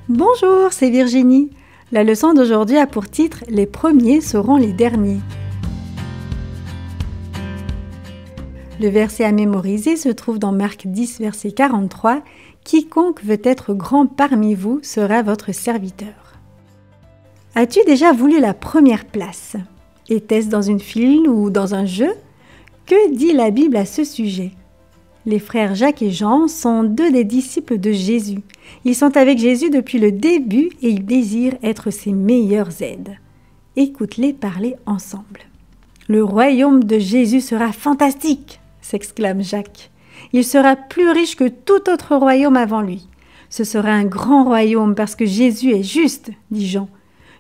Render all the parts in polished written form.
Bonjour, c'est Virginie. La leçon d'aujourd'hui a pour titre « Les premiers seront les derniers ». Le verset à mémoriser se trouve dans Marc 10, verset 43. « Quiconque veut être grand parmi vous sera votre serviteur. » As-tu déjà voulu la première place? Était-ce dans une file ou dans un jeu? Que dit la Bible à ce sujet? Les frères Jacques et Jean sont deux des disciples de Jésus. Ils sont avec Jésus depuis le début et ils désirent être ses meilleurs aides. Écoute-les parler ensemble. « Le royaume de Jésus sera fantastique !» s'exclame Jacques. « Il sera plus riche que tout autre royaume avant lui. Ce sera un grand royaume parce que Jésus est juste, dit Jean.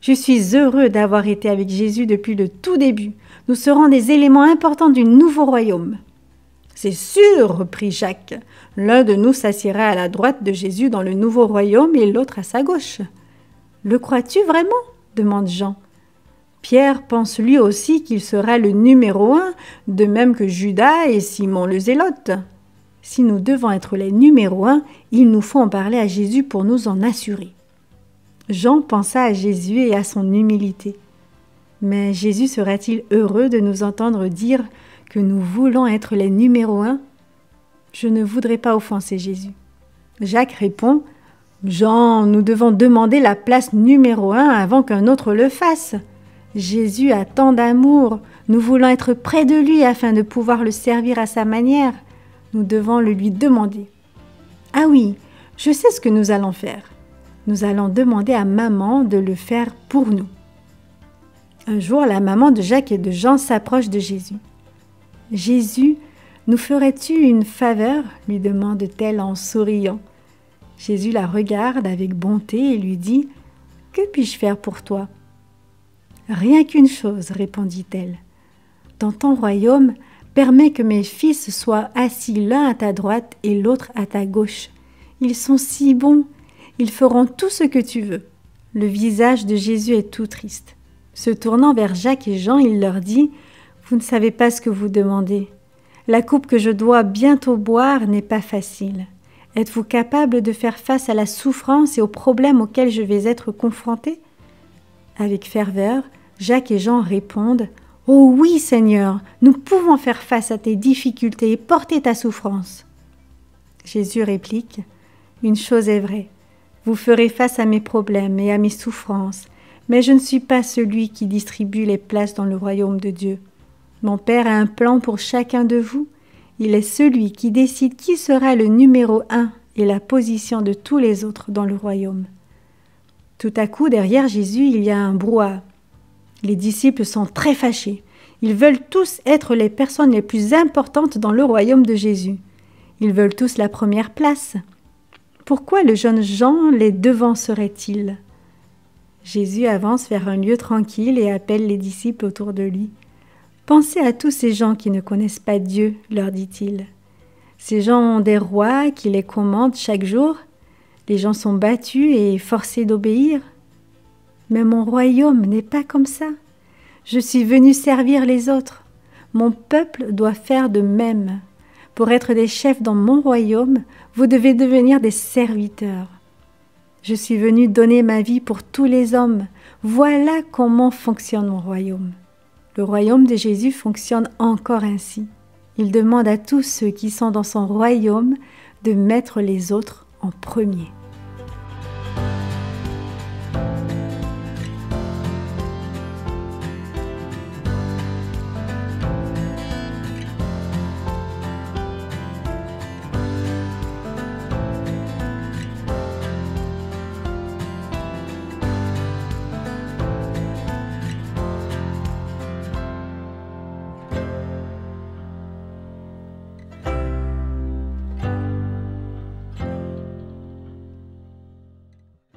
Je suis heureux d'avoir été avec Jésus depuis le tout début. Nous serons des éléments importants du nouveau royaume. » C'est sûr, reprit Jacques. L'un de nous s'assiera à la droite de Jésus dans le nouveau royaume et l'autre à sa gauche. Le crois-tu vraiment? Demande Jean. Pierre pense lui aussi qu'il sera le numéro 1, de même que Judas et Simon le Zélote. Si nous devons être les numéros 1, il nous faut en parler à Jésus pour nous en assurer. Jean pensa à Jésus et à son humilité. Mais Jésus sera-t-il heureux de nous entendre dire que nous voulons être les numéros 1? Je ne voudrais pas offenser Jésus. Jacques répond, « Jean, nous devons demander la place numéro 1 avant qu'un autre le fasse. Jésus a tant d'amour, nous voulons être près de lui afin de pouvoir le servir à sa manière. Nous devons le lui demander. » Ah oui, je sais ce que nous allons faire. Nous allons demander à maman de le faire pour nous. Un jour, la maman de Jacques et de Jean s'approche de Jésus. « Jésus, nous ferais-tu une faveur ?» lui demande-t-elle en souriant. Jésus la regarde avec bonté et lui dit « Que puis-je faire pour toi ?» « Rien qu'une chose, répondit-elle. Dans ton royaume, permets que mes fils soient assis l'un à ta droite et l'autre à ta gauche. Ils sont si bons, ils feront tout ce que tu veux. » Le visage de Jésus est tout triste. Se tournant vers Jacques et Jean, il leur dit « Vous ne savez pas ce que vous demandez. La coupe que je dois bientôt boire n'est pas facile. Êtes-vous capable de faire face à la souffrance et aux problèmes auxquels je vais être confronté ?» Avec ferveur, Jacques et Jean répondent « Oh oui, Seigneur, nous pouvons faire face à tes difficultés et porter ta souffrance. » Jésus réplique « Une chose est vraie, vous ferez face à mes problèmes et à mes souffrances, mais je ne suis pas celui qui distribue les places dans le royaume de Dieu. Mon Père a un plan pour chacun de vous. Il est celui qui décide qui sera le numéro 1 et la position de tous les autres dans le royaume. » Tout à coup, derrière Jésus, il y a un brouhaha. Les disciples sont très fâchés. Ils veulent tous être les personnes les plus importantes dans le royaume de Jésus. Ils veulent tous la première place. Pourquoi le jeune Jean les devancerait-il? Jésus avance vers un lieu tranquille et appelle les disciples autour de lui. « Pensez à tous ces gens qui ne connaissent pas Dieu, leur dit-il. Ces gens ont des rois qui les commandent chaque jour. Les gens sont battus et forcés d'obéir. Mais mon royaume n'est pas comme ça. Je suis venu servir les autres. Mon peuple doit faire de même. Pour être des chefs dans mon royaume, vous devez devenir des serviteurs. Je suis venu donner ma vie pour tous les hommes. Voilà comment fonctionne mon royaume. » Le royaume de Jésus fonctionne encore ainsi. Il demande à tous ceux qui sont dans son royaume de mettre les autres en premier.